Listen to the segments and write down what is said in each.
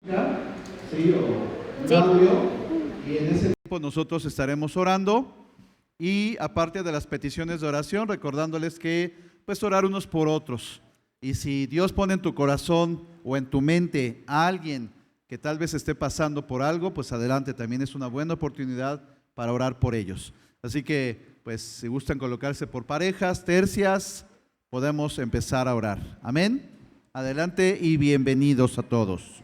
Sí, o un audio, y en ese tiempo nosotros estaremos orando. Y aparte de las peticiones de oración, recordándoles que pues orar unos por otros. Y si Dios pone en tu corazón o en tu mente a alguien que tal vez esté pasando por algo, pues adelante, también es una buena oportunidad para orar por ellos. Así que, pues si gustan colocarse por parejas, tercias, podemos empezar a orar. Amén. Adelante y bienvenidos a todos.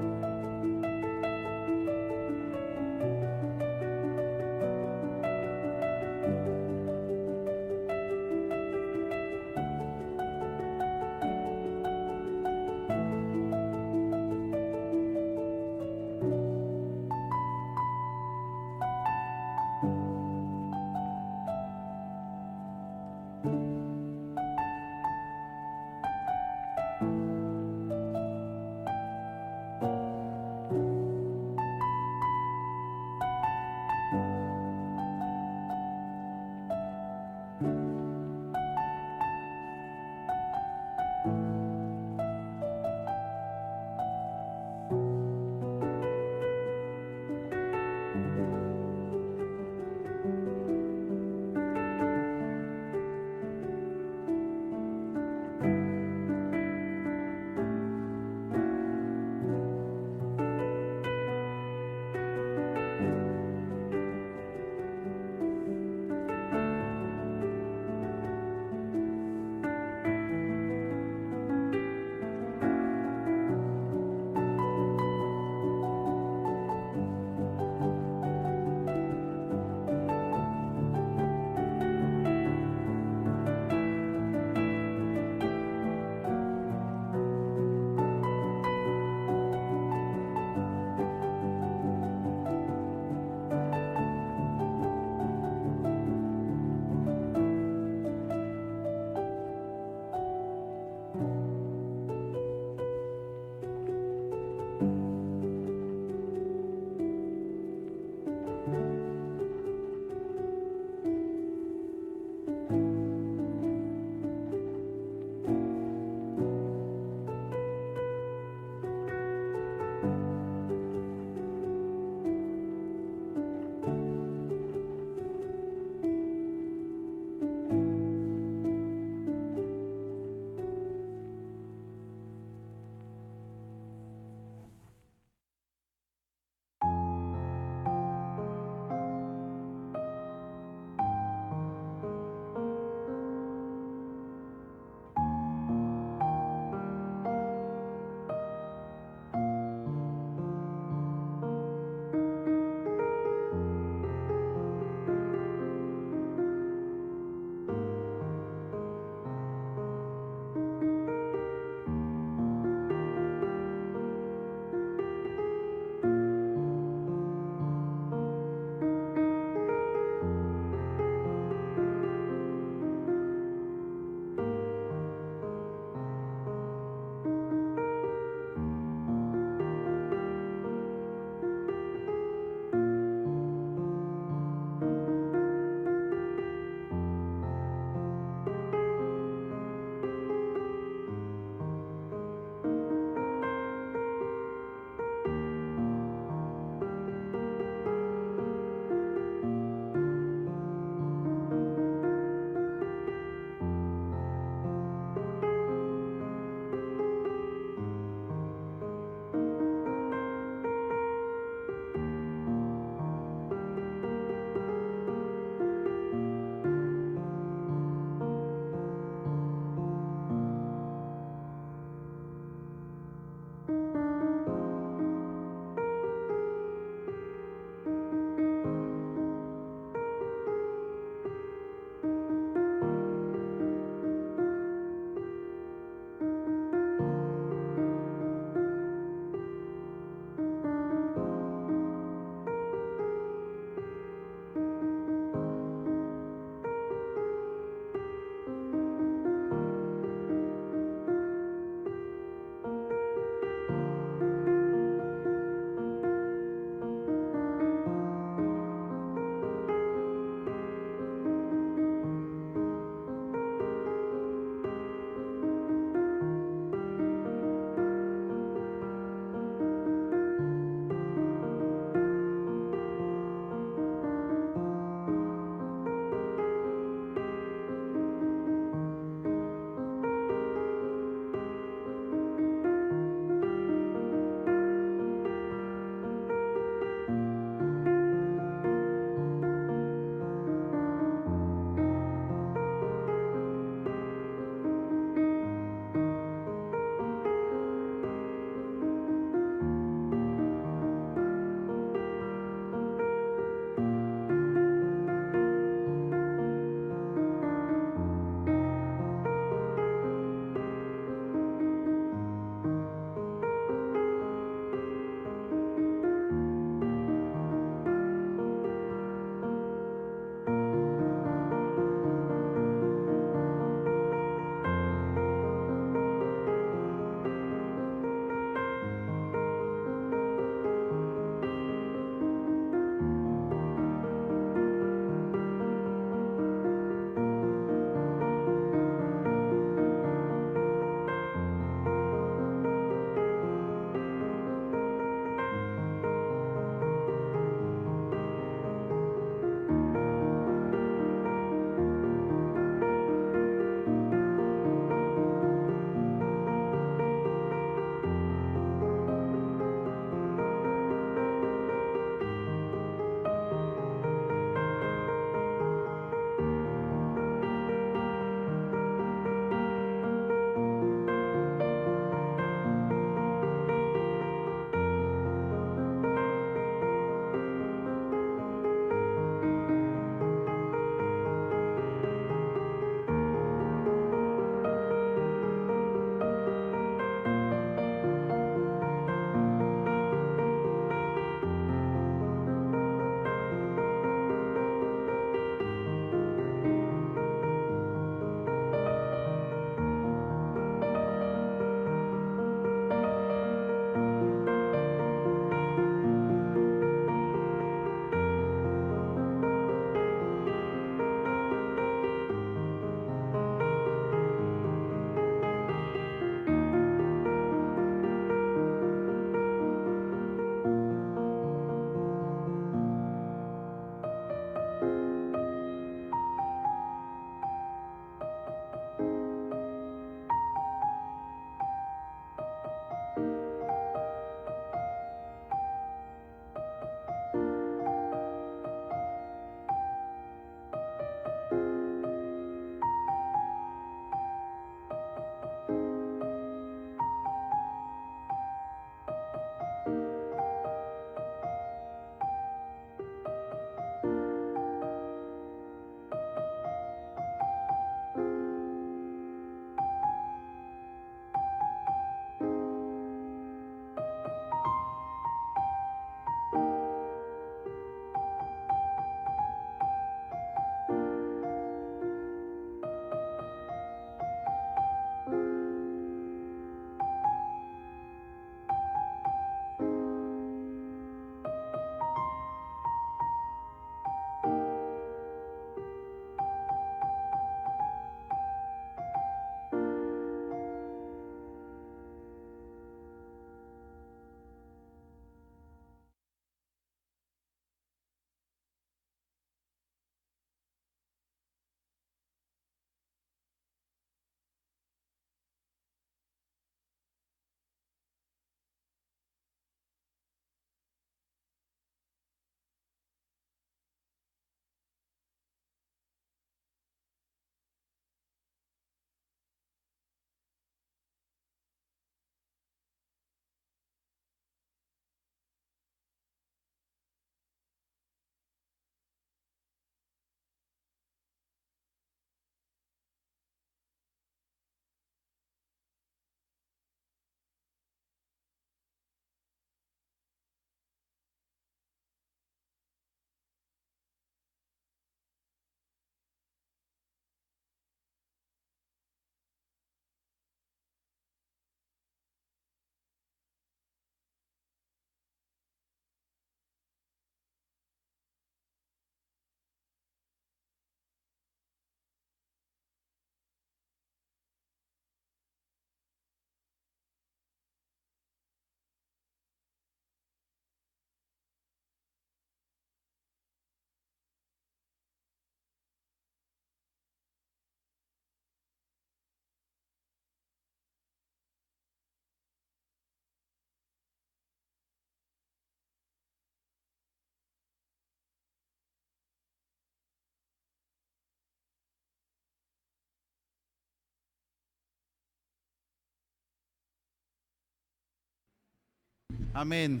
Amén.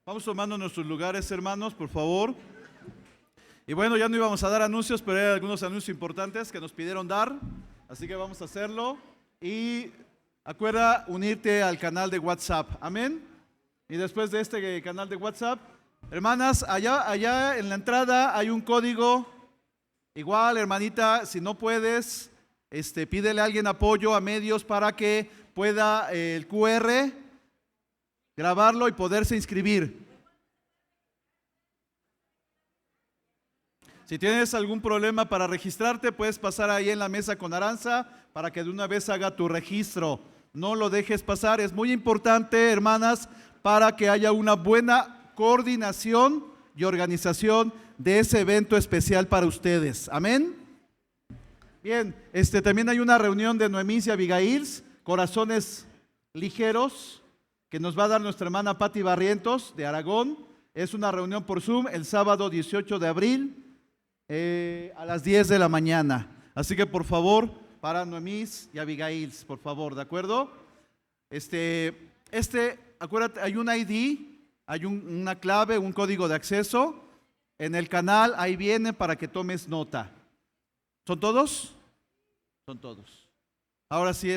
Vamos tomando nuestros lugares, hermanos, por favor. Y bueno, ya no íbamos a dar anuncios, pero hay algunos anuncios importantes que nos pidieron dar, así que vamos a hacerlo. Y acuerda unirte al canal de WhatsApp, amén. Y después de este canal de WhatsApp, hermanas, allá en la entrada hay un código. Igual, hermanita, si no puedes, pídele a alguien apoyo a medios para que pueda el QR grabarlo y poderse inscribir. Si tienes algún problema para registrarte, puedes pasar ahí en la mesa con Aranza para que de una vez haga tu registro. No lo dejes pasar, es muy importante, hermanas, para que haya una buena coordinación y organización de ese evento especial para ustedes. Amén. Bien, también hay una reunión de Noemí y Abigail, corazones ligeros, que nos va a dar nuestra hermana Patti Barrientos de Aragón. Es una reunión por Zoom el sábado 18 de abril. A las 10 de la mañana. Así que por favor, para Noemí y Abigail, por favor, ¿de acuerdo? Acuérdate, hay un ID, hay una clave, un código de acceso. En el canal, ahí viene para que tomes nota. ¿Son todos? Son todos. Ahora sí,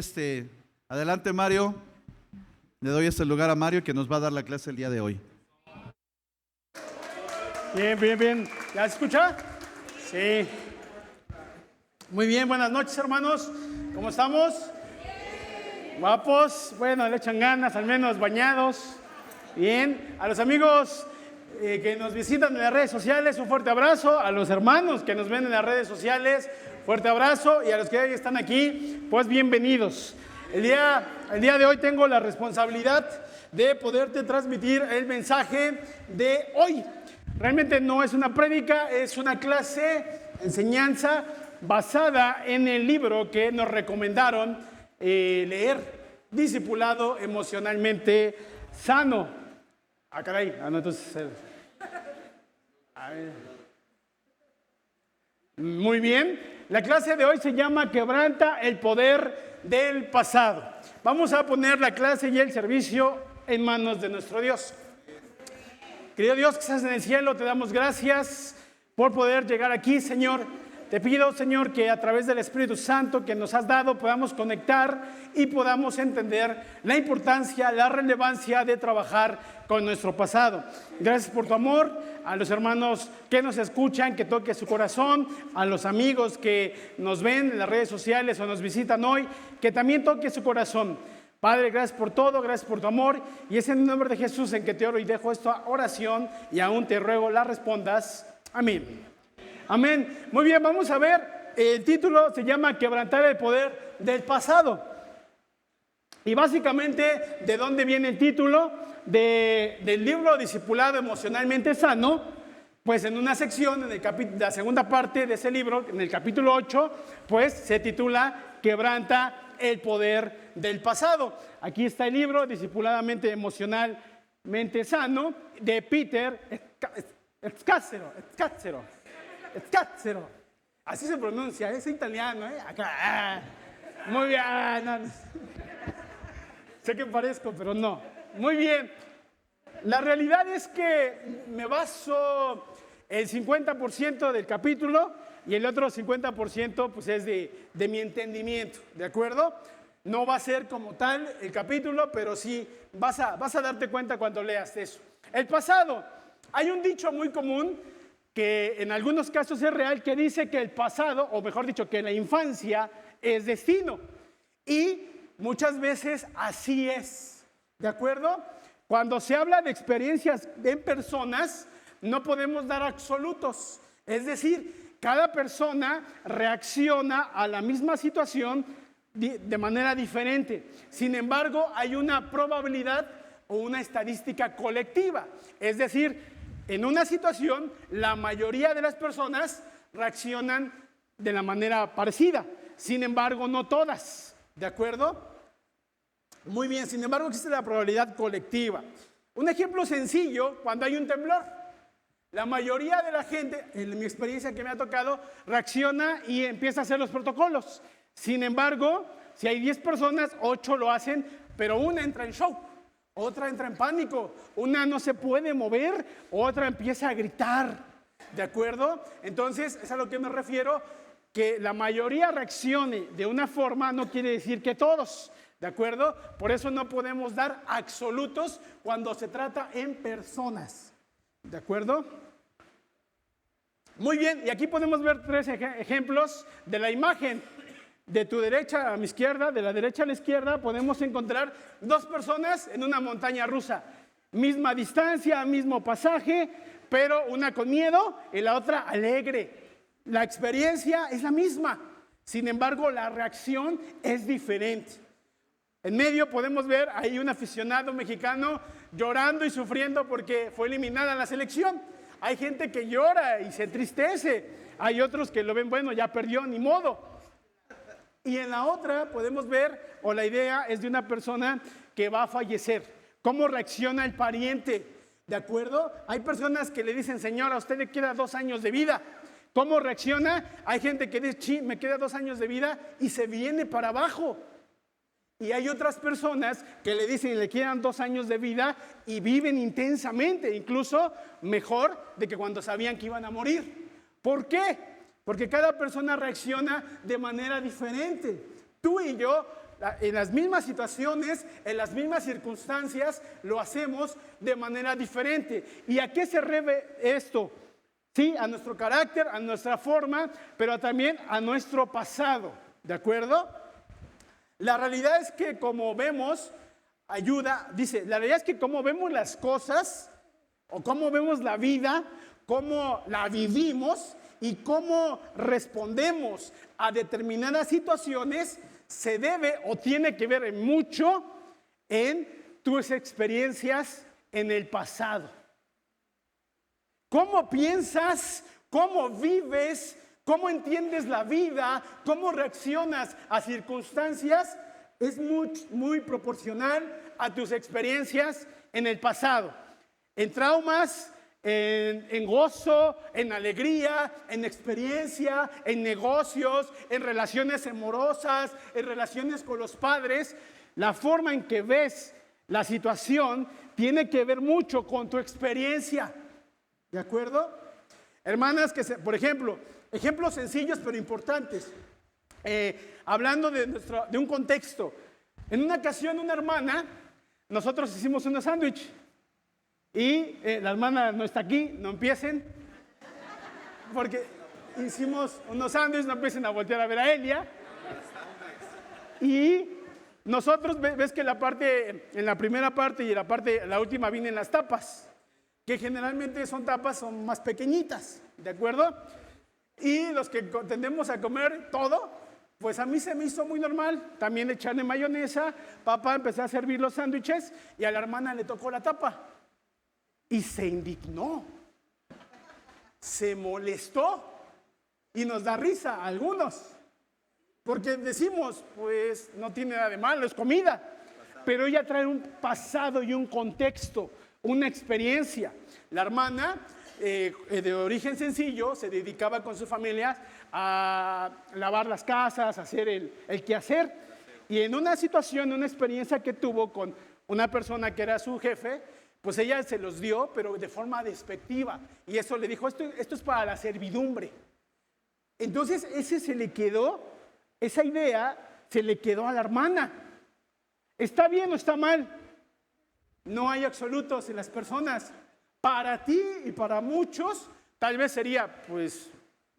adelante Mario. Le doy este lugar a Mario que nos va a dar la clase el día de hoy. Bien, bien, bien. ¿Ya se escucha? Sí. Muy bien, buenas noches, hermanos. ¿Cómo estamos? ¿Guapos? Bueno, le echan ganas, al menos bañados. Bien. A los amigos que nos visitan en las redes sociales, un fuerte abrazo. A los hermanos que nos ven en las redes sociales, fuerte abrazo. Y a los que hoy están aquí, pues bienvenidos. El día de hoy tengo la responsabilidad de poderte transmitir el mensaje de hoy. Realmente no es una prédica, es una clase, enseñanza basada en el libro que nos recomendaron leer, Discipulado Emocionalmente Sano. Ah, caray, no, entonces... Muy bien, la clase de hoy se llama Quebranta el poder del pasado. Vamos a poner la clase y el servicio en manos de nuestro Dios. Querido Dios que estás en el cielo, te damos gracias por poder llegar aquí, Señor. Te pido, Señor, que a través del Espíritu Santo que nos has dado podamos conectar y podamos entender la importancia, la relevancia de trabajar con nuestro pasado. Gracias por tu amor, a los hermanos que nos escuchan, que toque su corazón, a los amigos que nos ven en las redes sociales o nos visitan hoy, que también toque su corazón. Padre, gracias por todo, gracias por tu amor, y es en el nombre de Jesús en que te oro y dejo esta oración y aún te ruego la respondas. Amén. Amén. Muy bien, vamos a ver, el título se llama Quebrantar el poder del pasado. Y básicamente, ¿de dónde viene el título? Del libro Discipulado Emocionalmente Sano. Pues en una sección, en la segunda parte de ese libro, en el capítulo 8, pues se titula Quebranta el poder del pasado. Aquí está el libro Discipuladamente Emocionalmente Sano de Peter Scazzero. Así se pronuncia, es italiano, acá. Muy bien. No. Sé que parezco, pero no. Muy bien. La realidad es que me baso el 50% del capítulo y el otro 50% pues es de mi entendimiento, ¿de acuerdo? No va a ser como tal el capítulo, pero sí vas a darte cuenta cuando leas eso. El pasado. Hay un dicho muy común que en algunos casos es real, que dice que el pasado, o mejor dicho, que la infancia es destino. Y muchas veces así es, ¿de acuerdo? Cuando se habla de experiencias en personas, no podemos dar absolutos. Es decir, cada persona reacciona a la misma situación de manera diferente. Sin embargo, hay una probabilidad o una estadística colectiva. Es decir, en una situación, la mayoría de las personas reaccionan de la manera parecida. Sin embargo, no todas. ¿De acuerdo? Muy bien, sin embargo, existe la probabilidad colectiva. Un ejemplo sencillo, cuando hay un temblor. La mayoría de la gente, en mi experiencia que me ha tocado, reacciona y empieza a hacer los protocolos. Sin embargo, si hay 10 personas, 8 lo hacen, pero una entra en shock. otra entra en pánico, una no se puede mover, otra empieza a gritar, ¿de acuerdo? Entonces, es a lo que me refiero, que la mayoría reaccione de una forma no quiere decir que todos, ¿de acuerdo? Por eso no podemos dar absolutos cuando se trata en personas, ¿de acuerdo? Muy bien, y aquí podemos ver 3 ejemplos de la imagen. De tu derecha a mi izquierda, de la derecha a la izquierda, podemos encontrar 2 personas en una montaña rusa. Misma distancia, mismo pasaje, pero una con miedo y la otra alegre. La experiencia es la misma, sin embargo, la reacción es diferente. En medio podemos ver ahí un aficionado mexicano llorando y sufriendo porque fue eliminada la selección. Hay gente que llora y se entristece. Hay otros que lo ven, bueno, ya perdió, ni modo. Y en la otra podemos ver, o la idea es de una persona que va a fallecer. ¿Cómo reacciona el pariente? ¿De acuerdo? Hay personas que le dicen, señora, a usted le queda 2 años de vida. ¿Cómo reacciona? Hay gente que dice, sí, me queda 2 años de vida y se viene para abajo. Y hay otras personas que le dicen, le quedan 2 años de vida y viven intensamente, incluso mejor de que cuando sabían que iban a morir. ¿Por qué? Porque cada persona reacciona de manera diferente. Tú y yo, en las mismas situaciones, en las mismas circunstancias, lo hacemos de manera diferente. ¿Y a qué se debe esto? Sí, a nuestro carácter, a nuestra forma, pero también a nuestro pasado. ¿De acuerdo? La realidad es que como vemos, la realidad es que como vemos las cosas, o cómo vemos la vida, cómo la vivimos, y cómo respondemos a determinadas situaciones se debe o tiene que ver mucho en tus experiencias en el pasado. ¿Cómo piensas? ¿Cómo vives? ¿Cómo entiendes la vida? ¿Cómo reaccionas a circunstancias? Es muy proporcional a tus experiencias en el pasado. En traumas, en gozo, en alegría, en experiencia, en negocios, en relaciones amorosas, en relaciones con los padres. La forma en que ves la situación tiene que ver mucho con tu experiencia. ¿De acuerdo? Hermanas, por ejemplo, ejemplos sencillos pero importantes. Hablando de un contexto. En una ocasión, una hermana, nosotros hicimos unos sándwiches. Y la hermana no está aquí, no empiecen, porque hicimos unos sándwiches, no empiecen a voltear a ver a Elia. Y nosotros, ves que en la primera parte y la última vienen las tapas, que generalmente son más pequeñitas, ¿de acuerdo? Y los que tendemos a comer todo, pues a mí se me hizo muy normal, también echarle mayonesa. Papá empezó a servir los sándwiches y a la hermana le tocó la tapa. Y se indignó, se molestó y nos da risa a algunos. Porque decimos, pues no tiene nada de malo, es comida. Pero ella trae un pasado y un contexto, una experiencia. La hermana, de origen sencillo, se dedicaba con su familia a lavar las casas, a hacer el quehacer. Y en una situación, una experiencia que tuvo con una persona que era su jefe, pues ella se los dio, pero de forma despectiva. Y eso le dijo, esto es para la servidumbre. Entonces esa idea se le quedó a la hermana. ¿Está bien o está mal? No hay absolutos en las personas. Para ti y para muchos, tal vez sería, pues,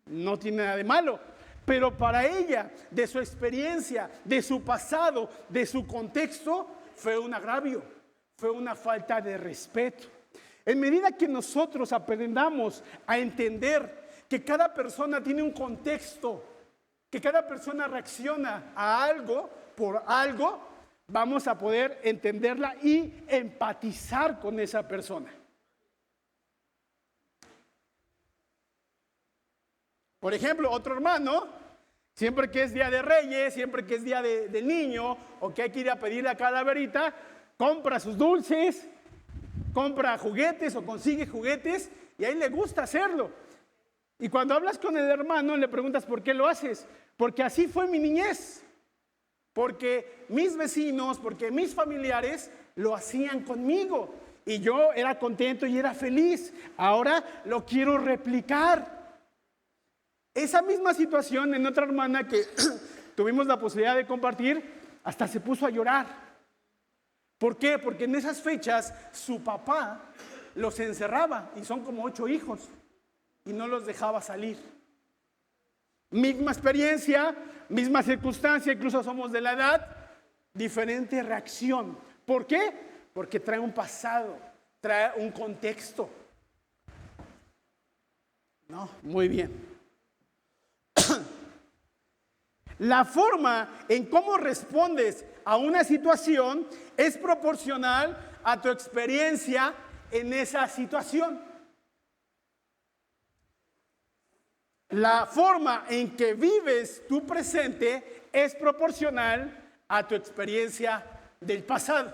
no tiene nada de malo. Pero para ella, de su experiencia, de su pasado, de su contexto, fue un agravio. Fue una falta de respeto. En medida que nosotros aprendamos a entender que cada persona tiene un contexto, que cada persona reacciona a algo por algo, vamos a poder entenderla y empatizar con esa persona. Por ejemplo, otro hermano, siempre que es día de Reyes, siempre que es día del niño, o que hay que ir a pedir la calaverita, compra sus dulces, compra juguetes o consigue juguetes y a él le gusta hacerlo. Y cuando hablas con el hermano le preguntas ¿por qué lo haces? Porque así fue mi niñez. Porque mis vecinos, porque mis familiares lo hacían conmigo y yo era contento y era feliz. Ahora lo quiero replicar. Esa misma situación en otra hermana que tuvimos la posibilidad de compartir, hasta se puso a llorar. ¿Por qué? Porque en esas fechas su papá los encerraba, y son como 8 hijos, y no los dejaba salir. Misma experiencia, misma circunstancia, incluso somos de la edad, diferente reacción. ¿Por qué? Porque trae un pasado, trae un contexto. No, muy bien. La forma en cómo respondes a una situación es proporcional a tu experiencia en esa situación. La forma en que vives tu presente es proporcional a tu experiencia del pasado.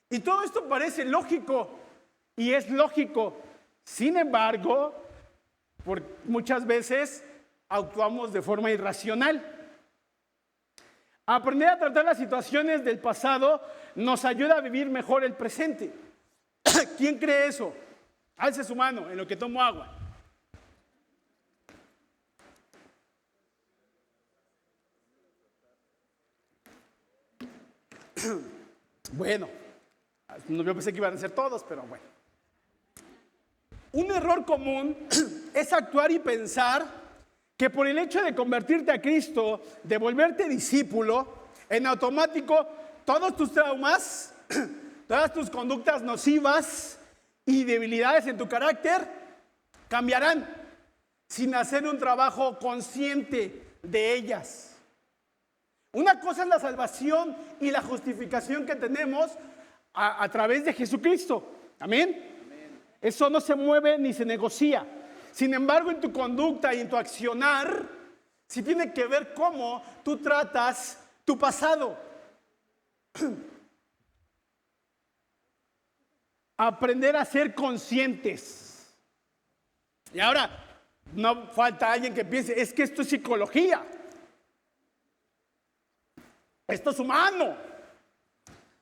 Y todo esto parece lógico, y es lógico. Sin embargo, muchas veces actuamos de forma irracional. Aprender a tratar las situaciones del pasado nos ayuda a vivir mejor el presente. ¿Quién cree eso? Alce su mano en lo que tomo agua. Bueno, yo pensé que iban a ser todos, pero bueno. Un error común es actuar y pensar que por el hecho de convertirte a Cristo, de volverte discípulo, en automático todos tus traumas, todas tus conductas nocivas y debilidades en tu carácter cambiarán sin hacer un trabajo consciente de ellas. Una cosa es la salvación y la justificación que tenemos a través de Jesucristo. Amén. Eso no se mueve ni se negocia. Sin embargo, en tu conducta y en tu accionar, sí tiene que ver cómo tú tratas tu pasado. Aprender a ser conscientes. Y ahora, no falta alguien que piense, es que esto es psicología. Esto es humano.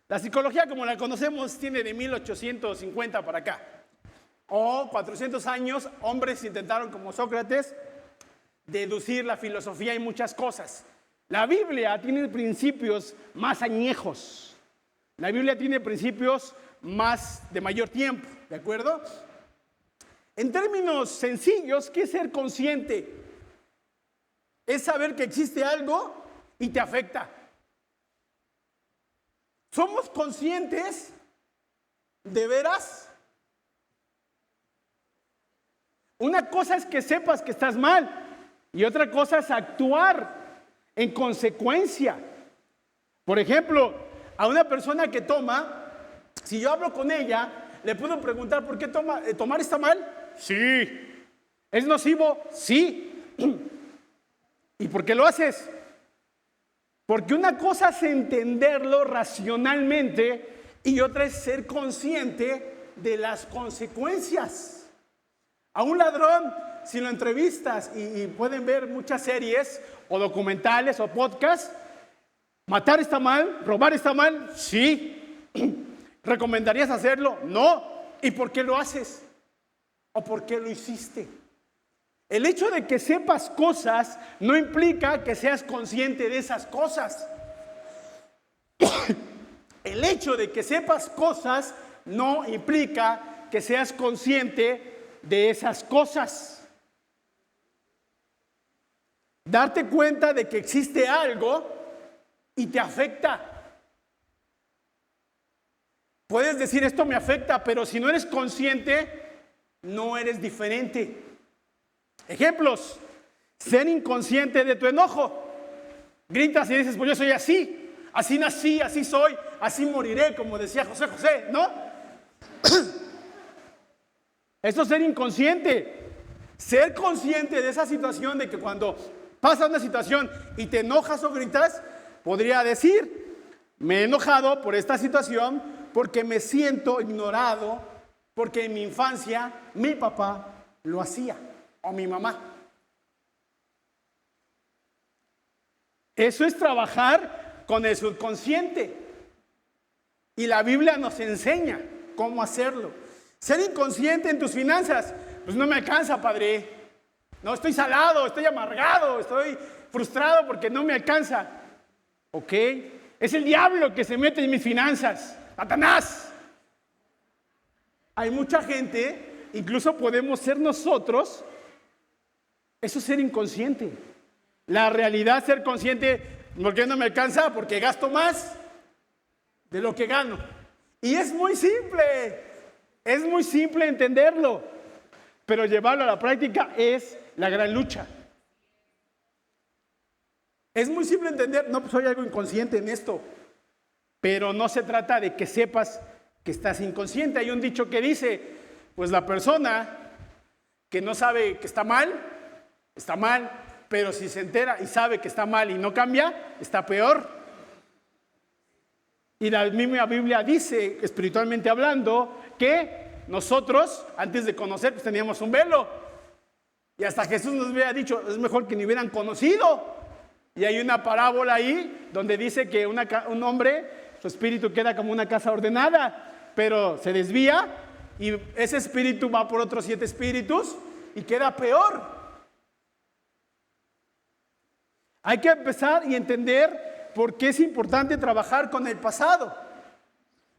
La psicología como la conocemos tiene de 1850 para acá. O 400 años, hombres intentaron como Sócrates deducir la filosofía y muchas cosas. La Biblia tiene principios más añejos. La Biblia tiene principios más de mayor tiempo, ¿de acuerdo? En términos sencillos, ¿qué es ser consciente? Es saber que existe algo y te afecta. ¿Somos conscientes de veras? Una cosa es que sepas que estás mal y otra cosa es actuar en consecuencia. Por ejemplo, a una persona que toma, si yo hablo con ella, le puedo preguntar, ¿por qué tomar está mal? Sí. ¿Es nocivo? Sí. ¿Y por qué lo haces? Porque una cosa es entenderlo racionalmente y otra es ser consciente de las consecuencias. A un ladrón, si lo entrevistas y pueden ver muchas series o documentales o podcasts, ¿matar está mal? ¿Robar está mal? Sí. ¿Recomendarías hacerlo? No. ¿Y por qué lo haces? ¿O por qué lo hiciste? El hecho de que sepas cosas no implica que seas consciente de esas cosas. El hecho de que sepas cosas no implica que seas consciente de esas cosas. Darte cuenta de que existe algo y te afecta. Puedes decir esto me afecta, pero si no eres consciente, no eres diferente. Ejemplos: ser inconsciente de tu enojo. Gritas y dices, pues yo soy así, así nací, así soy, así moriré, como decía José José, ¿no? Esto es ser inconsciente. Ser consciente de esa situación, de que cuando pasa una situación y te enojas o gritas, podría decir, me he enojado por esta situación porque me siento ignorado, porque en mi infancia mi papá lo hacía, o mi mamá. Eso es trabajar con el subconsciente. Y la Biblia nos enseña cómo hacerlo. Ser inconsciente en tus finanzas, pues no me alcanza, padre. No, estoy salado, estoy amargado, estoy frustrado porque no me alcanza. ¿Ok? Es el diablo que se mete en mis finanzas. ¡Satanás! Hay mucha gente, incluso podemos ser nosotros. Eso es ser inconsciente. La realidad, ser consciente, ¿por qué no me alcanza? Porque gasto más de lo que gano. Y es muy simple entenderlo, pero llevarlo a la práctica es la gran lucha. Es muy simple entender, no, pues soy algo inconsciente en esto, pero no se trata de que sepas que estás inconsciente. Hay un dicho que dice, pues la persona que no sabe que está mal, pero si se entera y sabe que está mal y no cambia, está peor. Y la misma Biblia dice, espiritualmente hablando, que nosotros, antes de conocer, pues teníamos un velo. Y hasta Jesús nos había dicho, es mejor que ni hubieran conocido. Y hay una parábola ahí donde dice que un hombre, su espíritu queda como una casa ordenada, pero se desvía y ese espíritu va por otros 7 espíritus y queda peor. Hay que empezar y entender por qué es importante trabajar con el pasado.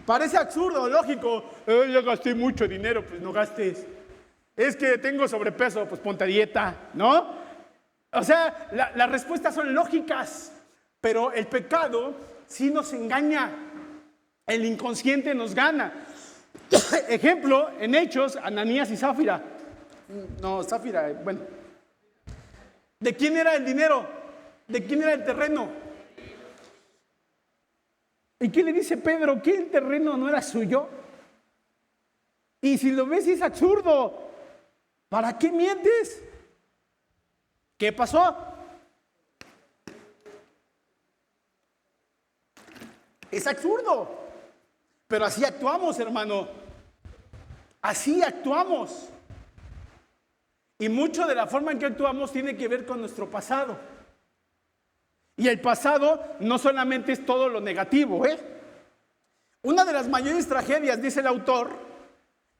Parece absurdo, lógico. Ya gasté mucho dinero, pues no gastes. Es que tengo sobrepeso, pues ponte a dieta, ¿no? O sea, las respuestas son lógicas, pero el pecado sí nos engaña. El inconsciente nos gana. Ejemplo, en Hechos, Ananías y Zafira. No, Zafira, bueno. ¿De quién era el dinero? ¿De quién era el terreno? ¿Y qué le dice Pedro? ¿Que el terreno no era suyo? Y si lo ves es absurdo. ¿Para qué mientes? ¿Qué pasó? Es absurdo. Pero así actuamos, hermano. Así actuamos. Y mucho de la forma en que actuamos tiene que ver con nuestro pasado. Y el pasado no solamente es todo lo negativo, ¿eh? Una de las mayores tragedias, dice el autor,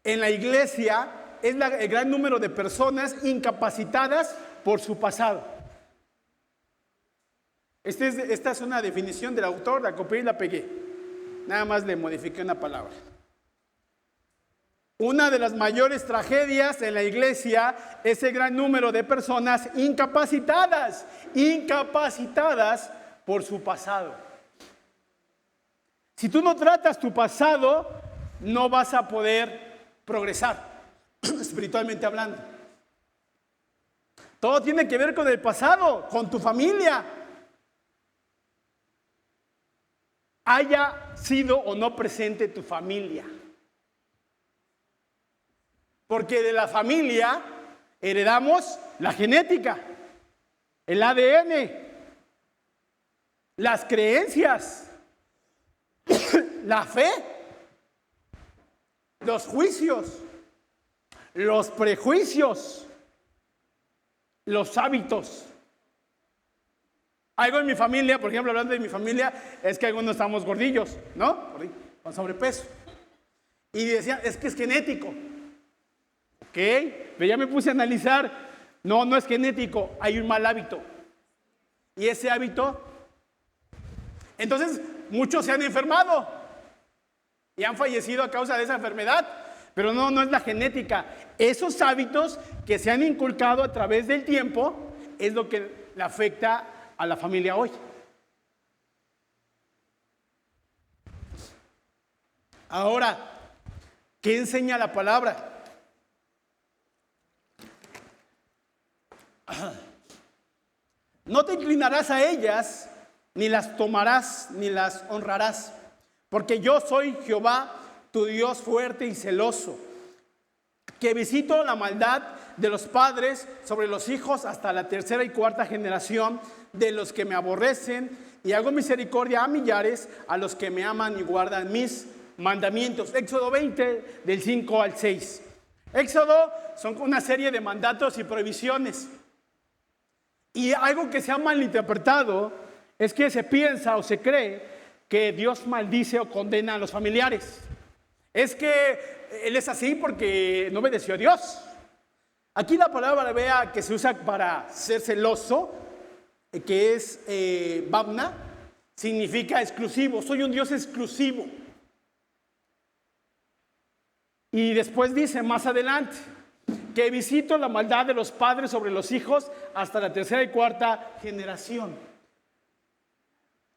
en la iglesia es el gran número de personas incapacitadas por su pasado. Esta es una definición del autor, la copié y la pegué. Nada más le modifiqué una palabra. Una de las mayores tragedias en la iglesia es el gran número de personas incapacitadas por su pasado. Si tú no tratas tu pasado, no vas a poder progresar, espiritualmente hablando. Todo tiene que ver con el pasado, con tu familia. Haya sido o no presente tu familia. Porque de la familia heredamos la genética, el ADN, las creencias, la fe, los juicios, los prejuicios, los hábitos. Algo en mi familia, por ejemplo, hablando de mi familia, es que algunos estamos gordillos, ¿no? Con sobrepeso. Y decían, es que es genético. Ok, pero ya me puse a analizar, no es genético, hay un mal hábito. Y ese hábito, entonces muchos se han enfermado y han fallecido a causa de esa enfermedad, pero no es la genética. Esos hábitos que se han inculcado a través del tiempo es lo que le afecta a la familia hoy. Ahora, ¿qué enseña la palabra? No te inclinarás a ellas, ni las tomarás, ni las honrarás, porque yo soy Jehová, tu Dios fuerte y celoso, que visito la maldad de los padres sobre los hijos hasta la 3ª y 4ª generación de los que me aborrecen, y hago misericordia a millares, a los que me aman y guardan mis mandamientos. Éxodo 20, del 5 al 6. Éxodo son una serie de mandatos y prohibiciones. Y algo que se ha malinterpretado es que se piensa o se cree que Dios maldice o condena a los familiares. Es que él es así porque no obedeció a Dios. Aquí la palabra hebrea que se usa para ser celoso, que es babna, significa exclusivo. Soy un Dios exclusivo. Y después dice más adelante que visito la maldad de los padres sobre los hijos hasta la tercera y cuarta generación.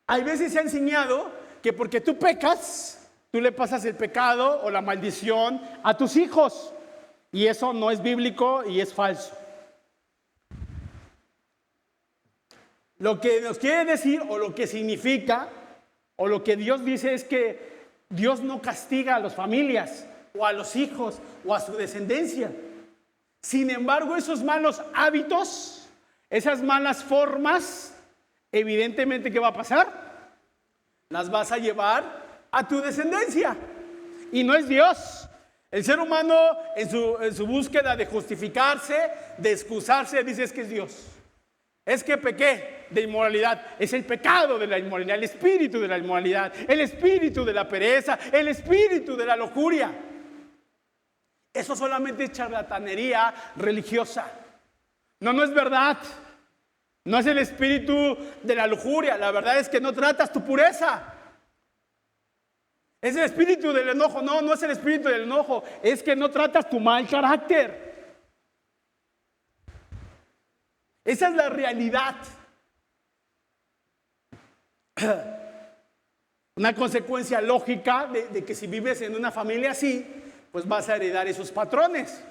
Hay veces se ha enseñado que porque tú pecas, tú le pasas el pecado o la maldición a tus hijos. Y eso no es bíblico y es falso. Lo que nos quiere decir o lo que significa o lo que Dios dice es que Dios no castiga a las familias o a los hijos o a su descendencia. Sin embargo, esos malos hábitos, esas malas formas, evidentemente, ¿qué va a pasar? Las vas a llevar a tu descendencia. Y no es Dios. El ser humano en su búsqueda de justificarse, de excusarse, dice es que es Dios. Es que pequé de inmoralidad. Es el pecado de la inmoralidad, el espíritu de la inmoralidad, el espíritu de la pereza, el espíritu de la lujuria. Eso solamente es charlatanería religiosa. No es verdad. No es el espíritu de la lujuria. La verdad es que no tratas tu pureza. Es el espíritu del enojo. No es el espíritu del enojo. Es que no tratas tu mal carácter. Esa es la realidad. Una consecuencia lógica de que si vives en una familia así, pues vas a heredar esos patrones.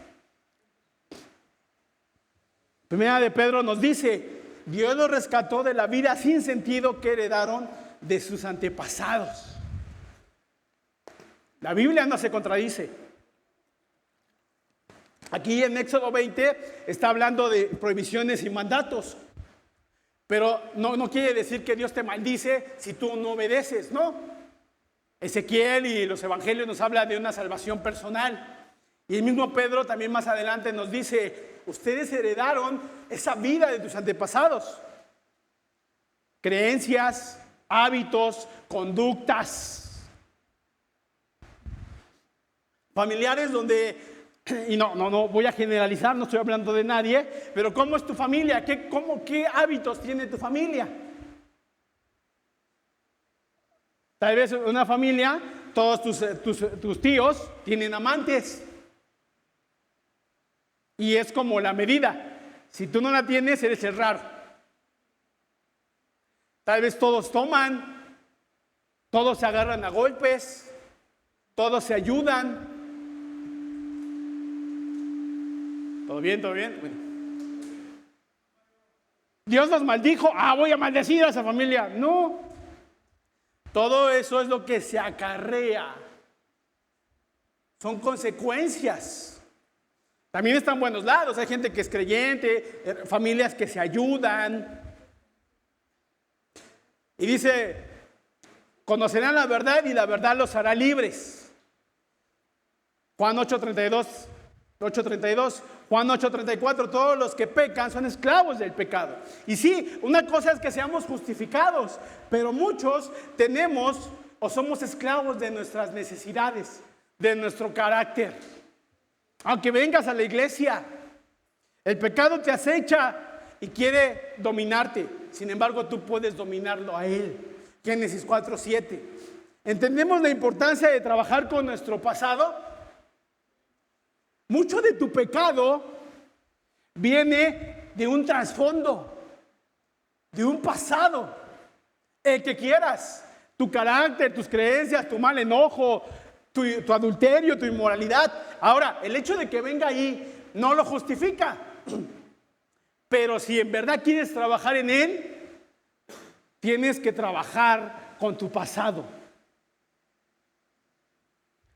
Primera de Pedro nos dice, Dios los rescató de la vida sin sentido que heredaron de sus antepasados. La Biblia no se contradice. Aquí en Éxodo 20 está hablando de prohibiciones y mandatos. Pero no quiere decir que Dios te maldice si tú no obedeces, no. Ezequiel y los evangelios nos hablan de una salvación personal. Y el mismo Pedro también más adelante nos dice, ustedes heredaron esa vida de tus antepasados. Creencias, hábitos, conductas. Familiares donde, y no voy a generalizar, no estoy hablando de nadie, pero ¿cómo es tu familia? ¿Qué hábitos tiene tu familia? Tal vez en una familia, todos tus tíos tienen amantes. Y es como la medida. Si tú no la tienes, eres el raro. Tal vez todos toman, todos se agarran a golpes, todos se ayudan. ¿Todo bien? ¿Todo bien? Bueno. Dios nos maldijo. Voy a maldecir a esa familia. No. Todo eso es lo que se acarrea. Son consecuencias. También están buenos lados. Hay gente que es creyente, familias que se ayudan. Y dice, conocerán la verdad y la verdad los hará libres. Juan 8:32, Juan 8:34, todos los que pecan son esclavos del pecado. Y sí, una cosa es que seamos justificados, pero muchos tenemos o somos esclavos de nuestras necesidades, de nuestro carácter. Aunque vengas a la iglesia, el pecado te acecha y quiere dominarte. Sin embargo, tú puedes dominarlo a él. Génesis 4:7. ¿Entendemos la importancia de trabajar con nuestro pasado? Mucho de tu pecado viene de un trasfondo, de un pasado, el que quieras, tu carácter, tus creencias, tu mal enojo, tu adulterio, tu inmoralidad. Ahora, el hecho de que venga ahí no lo justifica, pero si en verdad quieres trabajar en él, tienes que trabajar con tu pasado,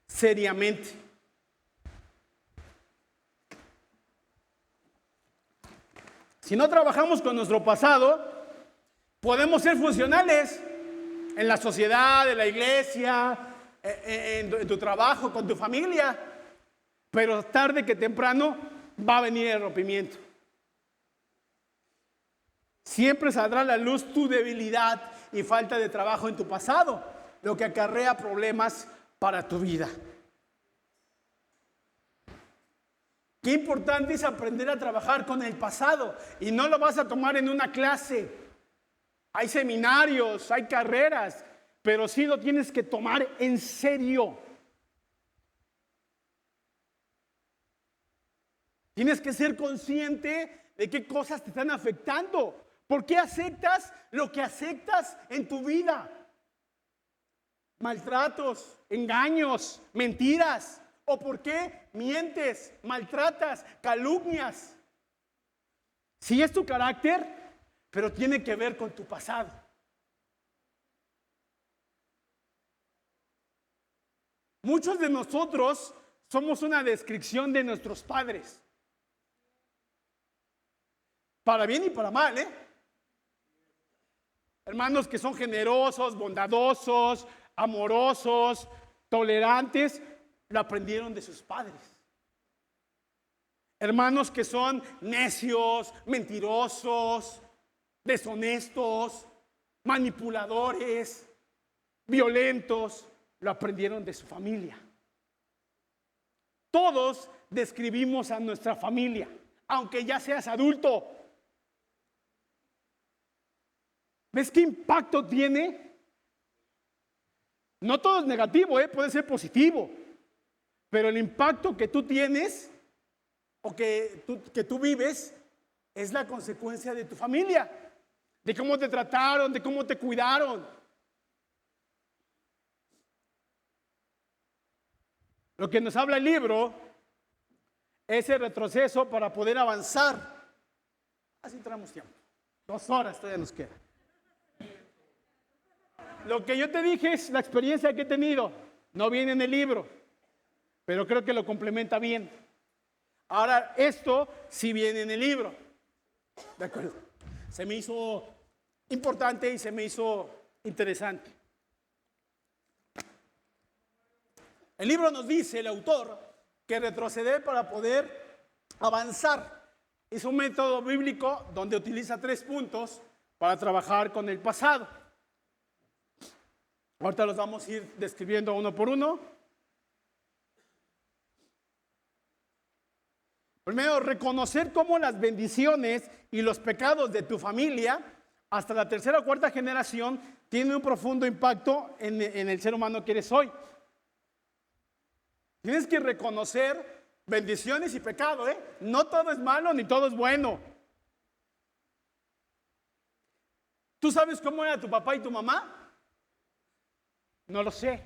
seriamente. Si no trabajamos con nuestro pasado, podemos ser funcionales en la sociedad, en la iglesia, en tu trabajo, con tu familia, pero tarde que temprano va a venir el rompimiento. Siempre saldrá a la luz tu debilidad y falta de trabajo en tu pasado, lo que acarrea problemas para tu vida. Qué importante es aprender a trabajar con el pasado, y no lo vas a tomar en una clase. Hay seminarios, hay carreras, pero sí lo tienes que tomar en serio. Tienes que ser consciente de qué cosas te están afectando. ¿Por qué aceptas lo que aceptas en tu vida? Maltratos, engaños, mentiras. ¿O por qué mientes, maltratas, calumnias? Sí es tu carácter, pero tiene que ver con tu pasado. Muchos de nosotros somos una descripción de nuestros padres. Para bien y para mal, ¿eh? Hermanos que son generosos, bondadosos, amorosos, tolerantes, lo aprendieron de sus padres. Hermanos que son necios, mentirosos, deshonestos, manipuladores, violentos, lo aprendieron de su familia. Todos describimos a nuestra familia, aunque ya seas adulto. ¿Ves qué impacto tiene? No todo es negativo, puede ser positivo. Pero el impacto que tú tienes o que tú vives es la consecuencia de tu familia, de cómo te trataron, de cómo te cuidaron. Lo que nos habla el libro es el retroceso para poder avanzar. Así tenemos tiempo. 2 horas todavía nos queda. Lo que yo te dije es la experiencia que he tenido. No viene en el libro, pero creo que lo complementa bien. Ahora, esto sí viene en el libro. De acuerdo. Se me hizo importante y se me hizo interesante. El libro nos dice, el autor, que retroceder para poder avanzar. Es un método bíblico donde utiliza 3 puntos para trabajar con el pasado. Ahorita los vamos a ir describiendo uno por uno. Primero, reconocer cómo las bendiciones y los pecados de tu familia, hasta la 3ª o 4ª generación, tienen un profundo impacto en el ser humano que eres hoy. Tienes que reconocer bendiciones y pecado, No todo es malo ni todo es bueno. ¿Tú sabes cómo era tu papá y tu mamá? No lo sé.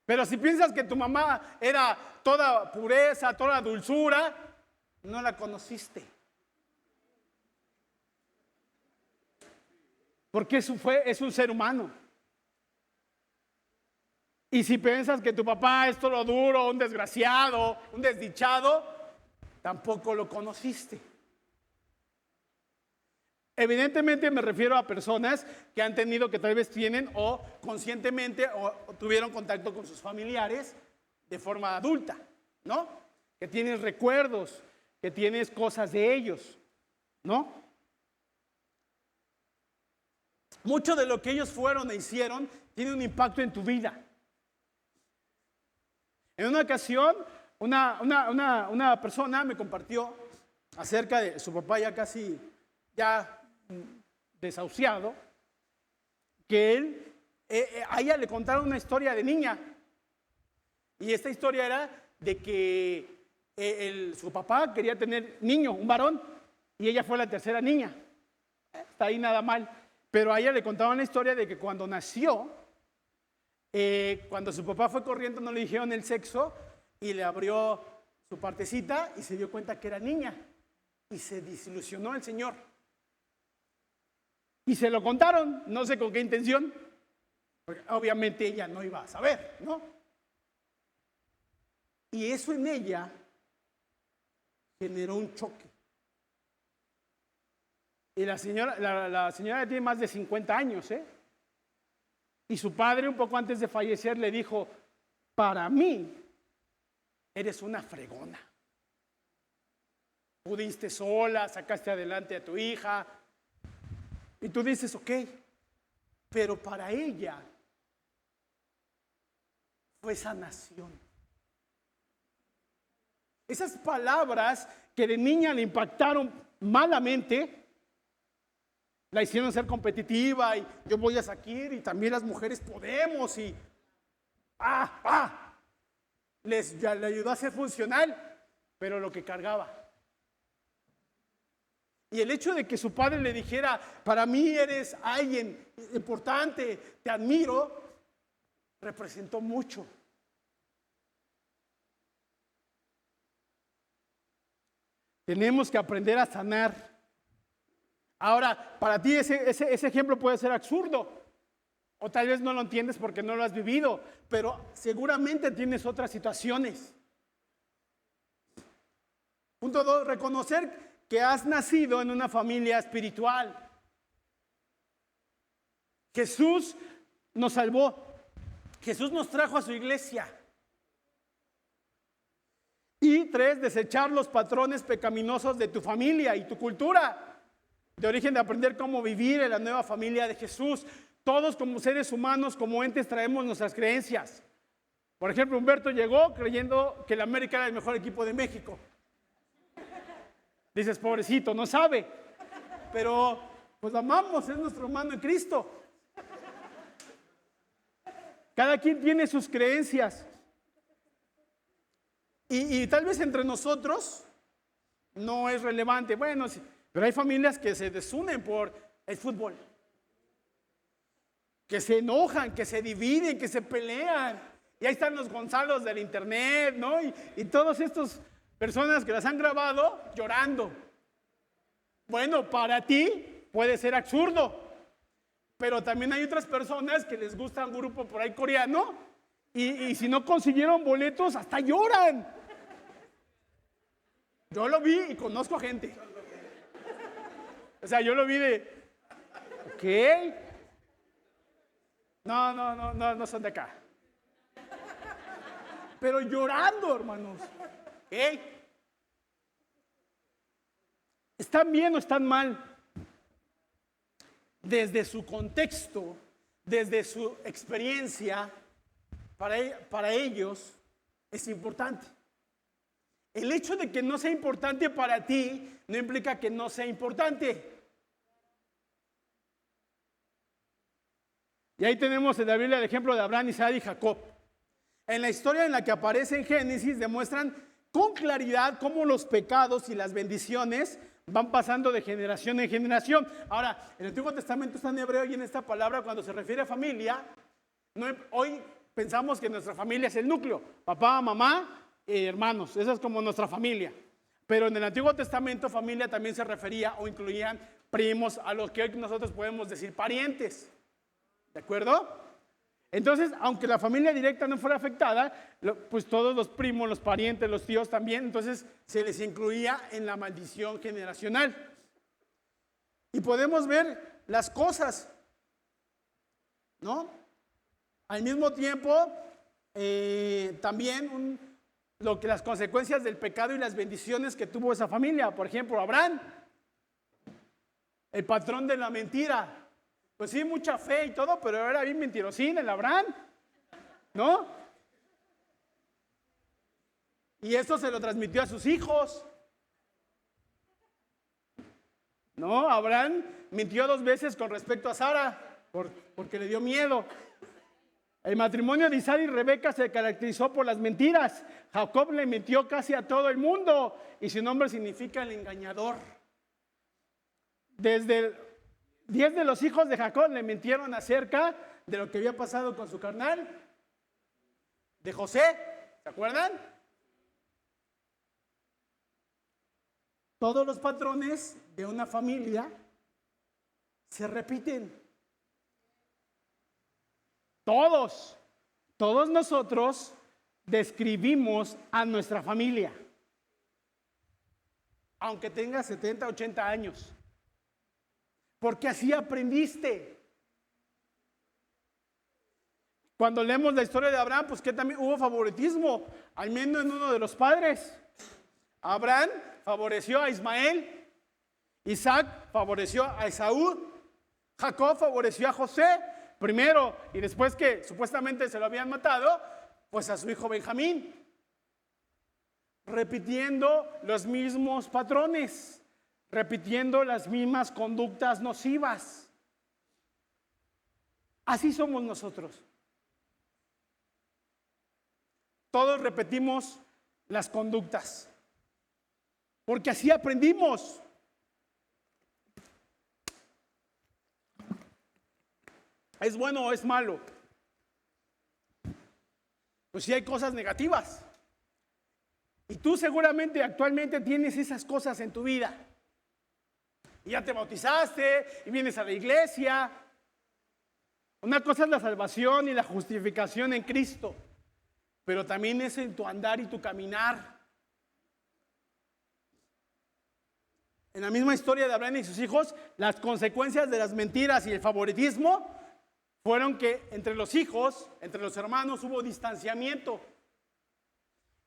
Pero si piensas que tu mamá era toda pureza, toda dulzura, no la conociste. Porque es un ser humano. Y si piensas que tu papá es todo duro, un desgraciado, un desdichado, tampoco lo conociste. Evidentemente me refiero a personas que han tenido, que tal vez tienen o conscientemente o tuvieron contacto con sus familiares de forma adulta, ¿no? Que tienes recuerdos, que tienes cosas de ellos, ¿no? Mucho de lo que ellos fueron e hicieron tiene un impacto en tu vida. En una ocasión, una persona me compartió acerca de su papá ya desahuciado, que a ella le contaron una historia de niña. Y esta historia era de que su papá quería tener niño, un varón, y ella fue la 3ª niña. Está ahí nada mal. Pero a ella le contaban la historia de que cuando nació, cuando su papá fue corriendo no le dijeron el sexo y le abrió su partecita y se dio cuenta que era niña. Y se desilusionó el señor. Y se lo contaron, no sé con qué intención, porque obviamente ella no iba a saber, ¿no? Y eso en ella generó un choque. Y la señora tiene más de 50 años, Y su padre, un poco antes de fallecer, le dijo, para mí, eres una fregona. Pudiste sola, sacaste adelante a tu hija. Y tú dices, ok. pero para ella fue sanación. Esas palabras que de niña le impactaron malamente, la hicieron ser competitiva y yo voy a Shakir y también las mujeres podemos y le ayudó a ser funcional, pero lo que cargaba. Y el hecho de que su padre le dijera, para mí eres alguien importante, te admiro, representó mucho. Tenemos que aprender a sanar. Ahora, para ti ese ejemplo puede ser absurdo, o tal vez no lo entiendes porque no lo has vivido, pero seguramente tienes otras situaciones. Punto 2, reconocer que has nacido en una familia espiritual. Jesús nos salvó. Jesús nos trajo a su iglesia. Y 3, desechar los patrones pecaminosos de tu familia y tu cultura, de origen de aprender cómo vivir en la nueva familia de Jesús. Todos como seres humanos, como entes, traemos nuestras creencias. Por ejemplo, Humberto llegó creyendo que el América era el mejor equipo de México. Dices, pobrecito, no sabe. Pero pues amamos, es nuestro hermano en Cristo. Cada quien tiene sus creencias. Y tal vez entre nosotros no es relevante. Bueno, sí, pero hay familias que se desunen por el fútbol. Que se enojan, que se dividen, que se pelean. Y ahí están los Gonzalos del internet, ¿no? Y todas estas personas que las han grabado llorando. Bueno, para ti puede ser absurdo. Pero también hay otras personas que les gusta un grupo por ahí coreano y si no consiguieron boletos hasta lloran. Yo lo vi y conozco gente. O sea, yo lo vi de, ok. No son de acá. Pero llorando, hermanos. ¿Ok? ¿Están bien o están mal? Desde su contexto, desde su experiencia, para ellos es importante. El hecho de que no sea importante para ti no implica que no sea importante. Y ahí tenemos en la Biblia el ejemplo de Abraham, Isaac y Jacob. En la historia en la que aparece en Génesis demuestran con claridad cómo los pecados y las bendiciones van pasando de generación en generación. Ahora, el Antiguo Testamento está en hebreo y en esta palabra cuando se refiere a familia, hoy pensamos que nuestra familia es el núcleo, papá, mamá, hermanos, esa es como nuestra familia. Pero en el Antiguo Testamento familia también se refería o incluían primos, a los que hoy nosotros podemos decir parientes. ¿De acuerdo? Entonces, aunque la familia directa no fuera afectada, pues todos los primos, los parientes, los tíos también, entonces se les incluía en la maldición generacional. Y podemos ver las cosas, ¿no? Al mismo tiempo, también las consecuencias del pecado y las bendiciones que tuvo esa familia. Por ejemplo, Abraham, el patrón de la mentira. Pues sí, mucha fe y todo, pero era bien mentirosín el Abraham, ¿no? Y esto se lo transmitió a sus hijos. No, Abraham mintió 2 veces con respecto a Sara, porque le dio miedo. El matrimonio de Isaac y Rebeca se caracterizó por las mentiras. Jacob le mintió casi a todo el mundo y su nombre significa el engañador. Desde 10 de los hijos de Jacob le mintieron acerca de lo que había pasado con su carnal, de José, ¿se acuerdan? Todos los patrones de una familia se repiten. Todos nosotros describimos a nuestra familia, aunque tenga 70, 80 años. Porque así aprendiste. Cuando leemos la historia de Abraham, pues que también hubo favoritismo, al menos en uno de los padres. Abraham favoreció a Ismael, Isaac favoreció a Esaú, Jacob favoreció a José primero y después que supuestamente se lo habían matado, pues a su hijo Benjamín, repitiendo los mismos patrones, repitiendo las mismas conductas nocivas. Así somos nosotros. Todos repetimos las conductas, porque así aprendimos. ¿Es bueno o es malo? Pues sí hay cosas negativas. Y tú seguramente actualmente tienes esas cosas en tu vida. Y ya te bautizaste y vienes a la iglesia. Una cosa es la salvación y la justificación en Cristo, pero también es en tu andar y tu caminar. En la misma historia de Abraham y sus hijos, las consecuencias de las mentiras y el favoritismo fueron que entre los hijos, entre los hermanos, hubo distanciamiento.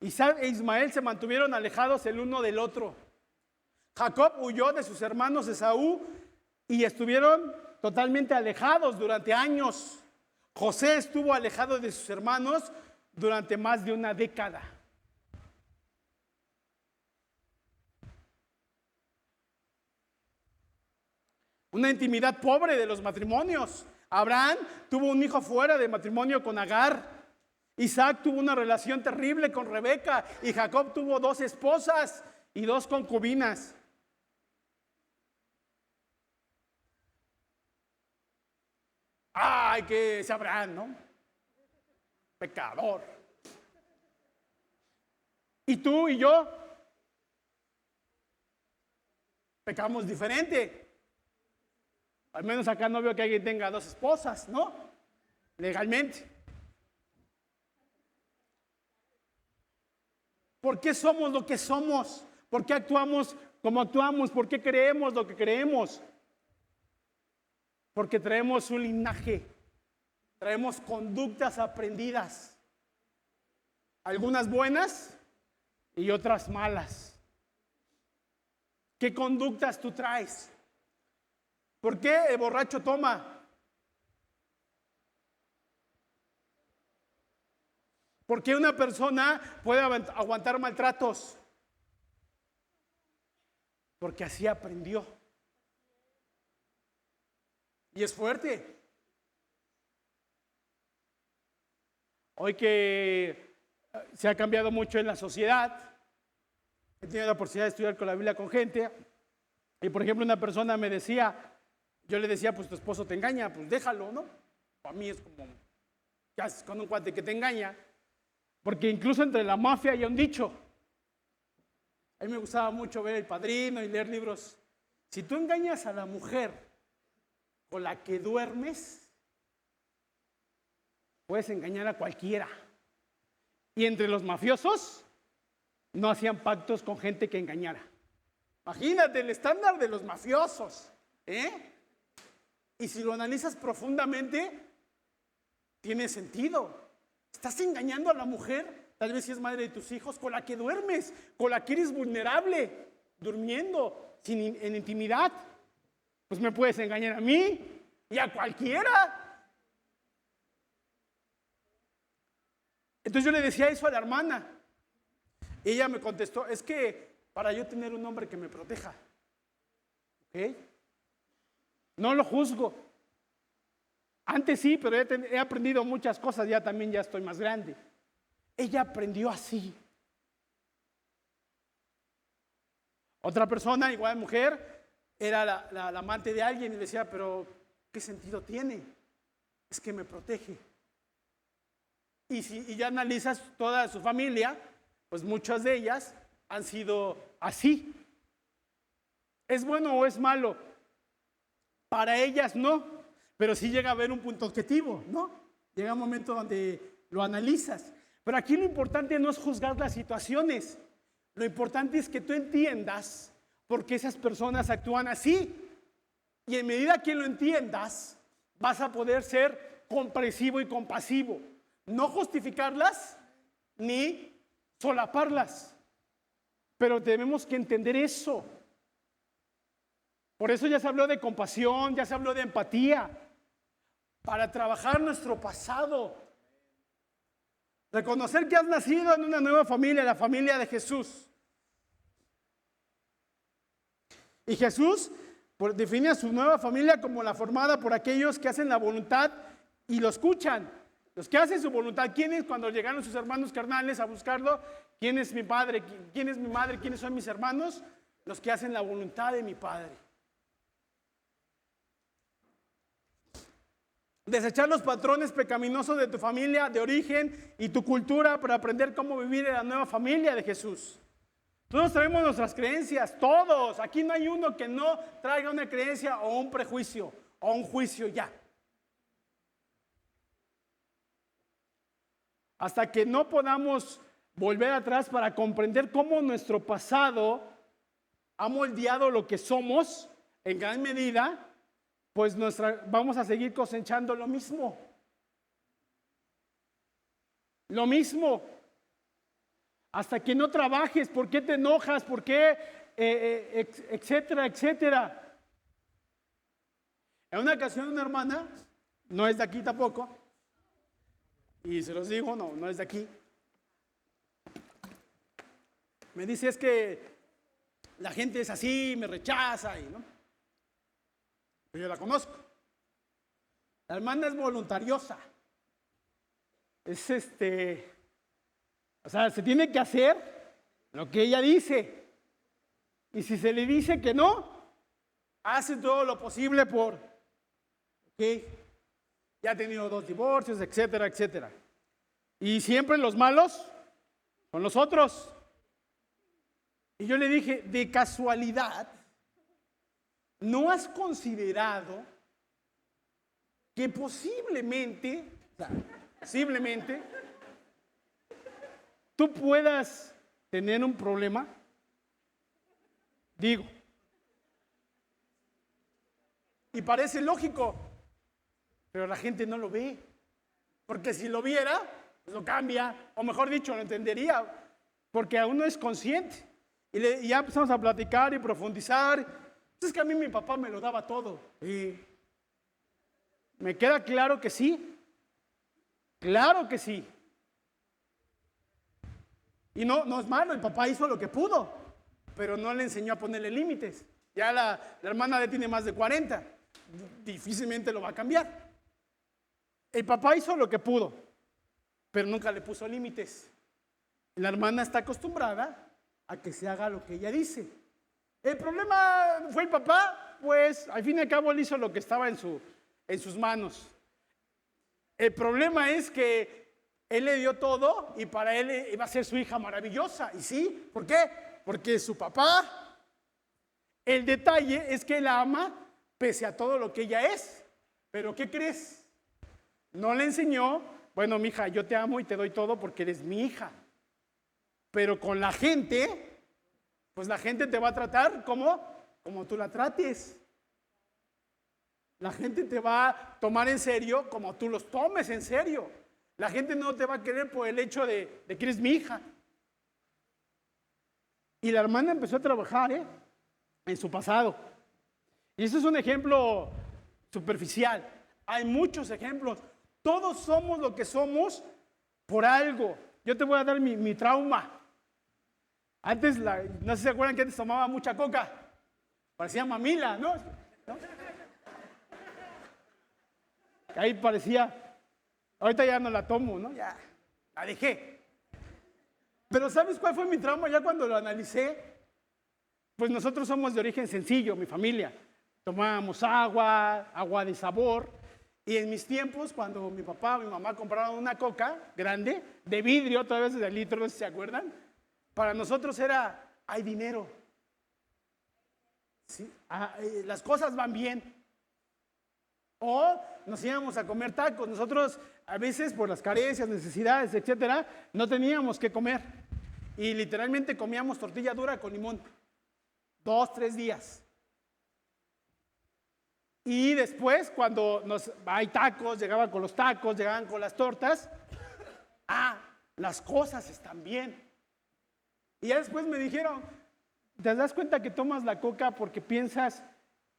Isaac e Ismael se mantuvieron alejados el uno del otro. Jacob huyó de sus hermanos Esaú y estuvieron totalmente alejados durante años. José estuvo alejado de sus hermanos durante más de una década. Una intimidad pobre de los matrimonios. Abraham tuvo un hijo fuera de matrimonio con Agar. Isaac tuvo una relación terrible con Rebeca y Jacob tuvo 2 esposas y 2 concubinas. Ay, que es Abraham, ¿no? Pecador. Y tú y yo pecamos diferente. Al menos acá no veo que alguien tenga 2 esposas, ¿no? Legalmente. ¿Por qué somos lo que somos? ¿Por qué actuamos como actuamos? ¿Por qué creemos lo que creemos? Porque traemos un linaje, traemos conductas aprendidas, algunas buenas y otras malas. ¿Qué conductas tú traes? ¿Por qué el borracho toma? ¿Por qué una persona puede aguantar maltratos? Porque así aprendió. Y es fuerte. Hoy que se ha cambiado mucho en la sociedad, he tenido la oportunidad de estudiar con la Biblia con gente, y por ejemplo una persona me decía, yo le decía, pues tu esposo te engaña, pues déjalo, ¿no? Para mí es como, ¿qué haces con un cuate que te engaña? Porque incluso entre la mafia hay un dicho. A mí me gustaba mucho ver El Padrino y leer libros. Si tú engañas a la mujer con la que duermes, puedes engañar a cualquiera. Y entre los mafiosos no hacían pactos con gente que engañara. Imagínate el estándar de los mafiosos, ¿eh? Y si lo analizas profundamente, tiene sentido. Estás engañando a la mujer, tal vez si es madre de tus hijos, con la que duermes, con la que eres vulnerable, durmiendo en intimidad. Pues me puedes engañar a mí y a cualquiera. Entonces yo le decía eso a la hermana. Ella me contestó, es que para yo tener un hombre que me proteja. ¿Ok? No lo juzgo. Antes sí, pero he aprendido muchas cosas, ya también ya estoy más grande. Ella aprendió así. Otra persona, igual mujer, era la amante de alguien y le decía, pero ¿qué sentido tiene? Es que me protege. Y ya analizas toda su familia, pues muchas de ellas han sido así. ¿Es bueno o es malo? Para ellas no, pero sí llega a haber un punto objetivo, ¿no? Llega un momento donde lo analizas. Pero aquí lo importante no es juzgar las situaciones. Lo importante es que tú entiendas por qué esas personas actúan así. Y en medida que lo entiendas, vas a poder ser comprensivo y compasivo. No justificarlas ni solaparlas. Pero tenemos que entender eso. Por eso ya se habló de compasión, ya se habló de empatía. para trabajar nuestro pasado. Reconocer que has nacido en una nueva familia, la familia de Jesús. Y Jesús define a su nueva familia como la formada por aquellos que hacen la voluntad y lo escuchan. Los que hacen su voluntad. ¿Quiénes cuando llegaron sus hermanos carnales a buscarlo? ¿Quién es mi padre? ¿Quién es mi madre? ¿Quiénes son mis hermanos? Los que hacen la voluntad de mi Padre. Desechar los patrones pecaminosos de tu familia de origen y tu cultura para aprender cómo vivir en la nueva familia de Jesús. Todos traemos nuestras creencias, todos. Aquí no hay uno que no traiga una creencia o un prejuicio o un juicio ya. Hasta que no podamos volver atrás para comprender cómo nuestro pasado ha moldeado lo que somos en gran medida, pues vamos a seguir cosechando lo mismo. Lo mismo. Hasta que no trabajes, ¿por qué te enojas? ¿Por qué? Etcétera, etcétera. En una ocasión una hermana, no es de aquí tampoco, y se los digo, no es de aquí, me dice, es que la gente es así, me rechaza, y ¿no? Yo la conozco. La hermana es voluntariosa. Es o sea, se tiene que hacer lo que ella dice. Y si se le dice que no, hace todo lo posible por, ¿ok? Ya ha tenido 2 divorcios, etcétera, etcétera. Y siempre los malos son los otros. Y yo le dije, de casualidad, ¿no has considerado que posiblemente tú puedas tener un problema? Digo. Y parece lógico, pero la gente no lo ve. Porque si lo viera, pues lo cambia, o mejor dicho, lo entendería, porque aún no es consciente. Y ya empezamos a platicar y profundizar. Es que a mí mi papá me lo daba todo. Y me queda claro que sí. Claro que sí. Y no es malo, el papá hizo lo que pudo, pero no le enseñó a ponerle límites. Ya la hermana tiene más de 40, difícilmente lo va a cambiar. El papá hizo lo que pudo, pero nunca le puso límites. La hermana está acostumbrada a que se haga lo que ella dice. El problema fue el papá, pues al fin y al cabo él hizo lo que estaba en sus manos. El problema es que él le dio todo y para él iba a ser su hija maravillosa. ¿Y sí? ¿Por qué? Porque su papá, el detalle es que él la ama pese a todo lo que ella es. Pero ¿qué crees? No le enseñó, bueno, mija, yo te amo y te doy todo porque eres mi hija. Pero con la gente, pues la gente te va a tratar como tú la trates. La gente te va a tomar en serio como tú los tomes en serio. La gente no te va a querer por el hecho de que eres mi hija. Y la hermana empezó a trabajar en su pasado. Y eso es un ejemplo superficial. Hay muchos ejemplos. Todos somos lo que somos por algo. Yo te voy a dar mi trauma. Antes, no sé si se acuerdan que antes tomaba mucha coca. Parecía mamila, ¿no? Ahí parecía. Ahorita ya no la tomo, ¿no? Ya la dejé. Pero ¿sabes cuál fue mi trauma? Ya cuando lo analicé, pues nosotros somos de origen sencillo, mi familia. Tomábamos agua de sabor. Y en mis tiempos, cuando mi papá o mi mamá compraron una coca grande, de vidrio, otra vez de litro, no sé si se acuerdan. Para nosotros era, hay dinero. ¿Sí? Las cosas van bien. O nos íbamos a comer tacos. Nosotros a veces por las carencias, necesidades, etcétera, no teníamos que comer. Y literalmente comíamos tortilla dura con limón. 2, 3 días. Y después cuando hay tacos, llegaban con los tacos, llegaban con las tortas. Las cosas están bien. Y ya después me dijeron, ¿te das cuenta que tomas la coca porque piensas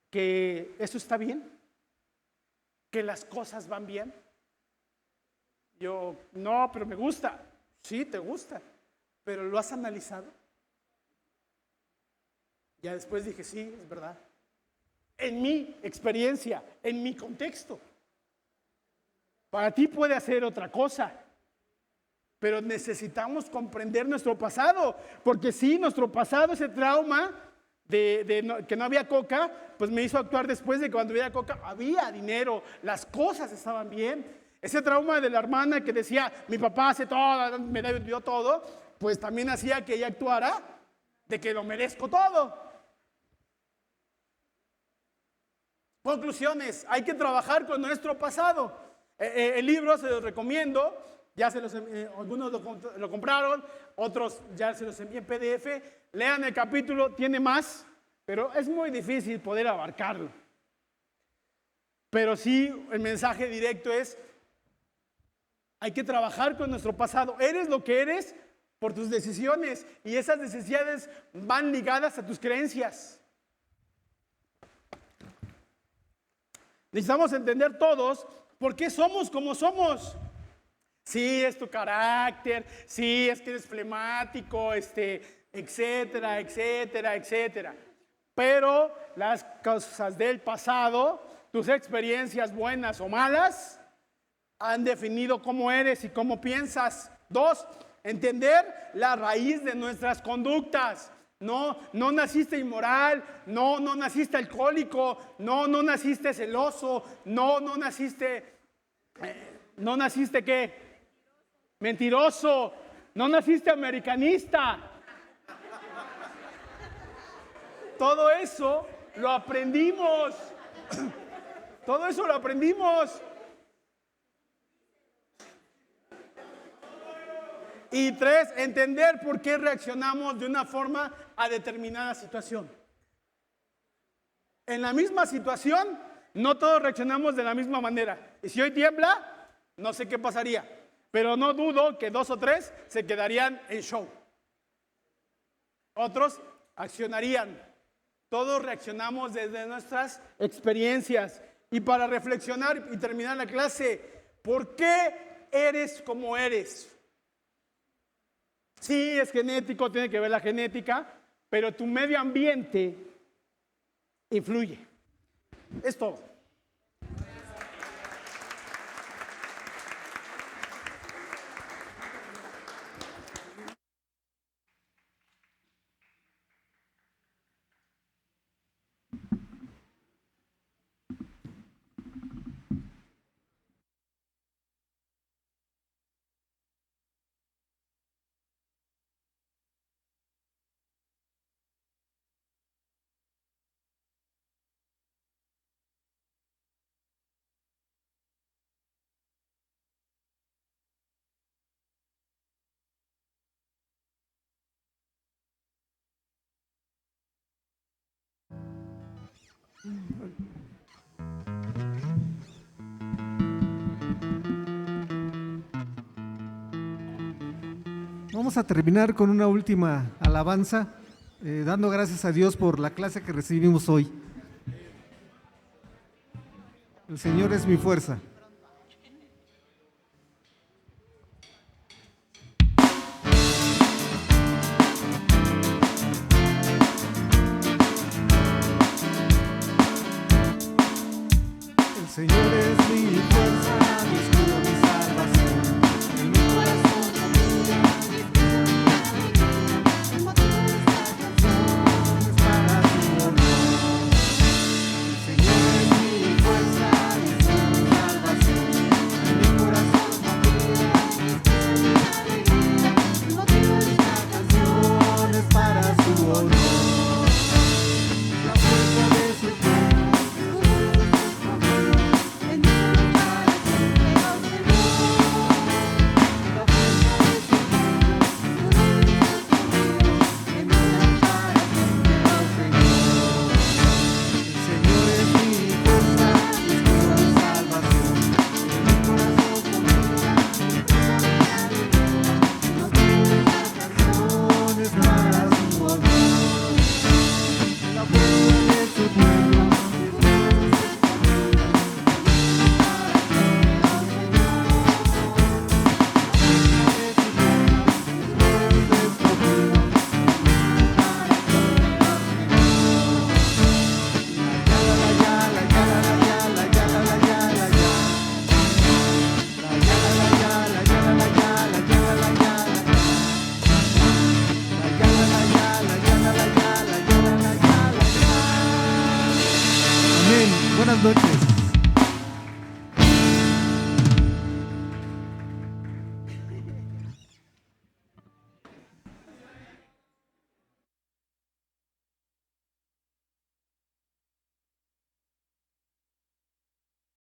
que eso está bien? que las cosas van bien? Yo, no, pero me gusta. Sí, te gusta, pero ¿lo has analizado? Ya después dije, sí, es verdad. En mi experiencia, en mi contexto. Para ti puede hacer otra cosa, pero necesitamos comprender nuestro pasado, porque sí, nuestro pasado, ese trauma que no había coca, pues me hizo actuar después de que cuando había coca, había dinero, las cosas estaban bien. Ese trauma de la hermana que decía, mi papá hace todo, me dio todo, pues también hacía que ella actuara de que lo merezco todo. Conclusiones, hay que trabajar con nuestro pasado. El libro se los recomiendo, ya algunos lo compraron, otros ya se los envié en PDF. Lean el capítulo, tiene más, pero es muy difícil poder abarcarlo. Pero sí, el mensaje directo es, hay que trabajar con nuestro pasado. Eres lo que eres por tus decisiones y esas decisiones van ligadas a tus creencias. Necesitamos entender todos por qué somos como somos. Sí, es tu carácter, sí, es que eres flemático, etcétera, etcétera, etcétera. Pero las cosas del pasado, tus experiencias buenas o malas, han definido cómo eres y cómo piensas. 2, entender la raíz de nuestras conductas. No naciste inmoral, no naciste alcohólico, no naciste celoso, no naciste ¿qué? Mentiroso, no naciste americanista. Todo eso lo aprendimos. Todo eso lo aprendimos. Y 3, entender por qué reaccionamos de una forma a determinada situación. En la misma situación, no todos reaccionamos de la misma manera. Y si hoy tiembla, no sé qué pasaría. Pero no dudo que 2 o 3 se quedarían en show. Otros accionarían. Todos reaccionamos desde nuestras experiencias. Y para reflexionar y terminar la clase, ¿por qué eres como eres? Sí, es genético, tiene que ver la genética, pero tu medio ambiente influye. Es todo. Vamos a terminar con una última alabanza, dando gracias a Dios por la clase que recibimos hoy. El Señor es mi fuerza.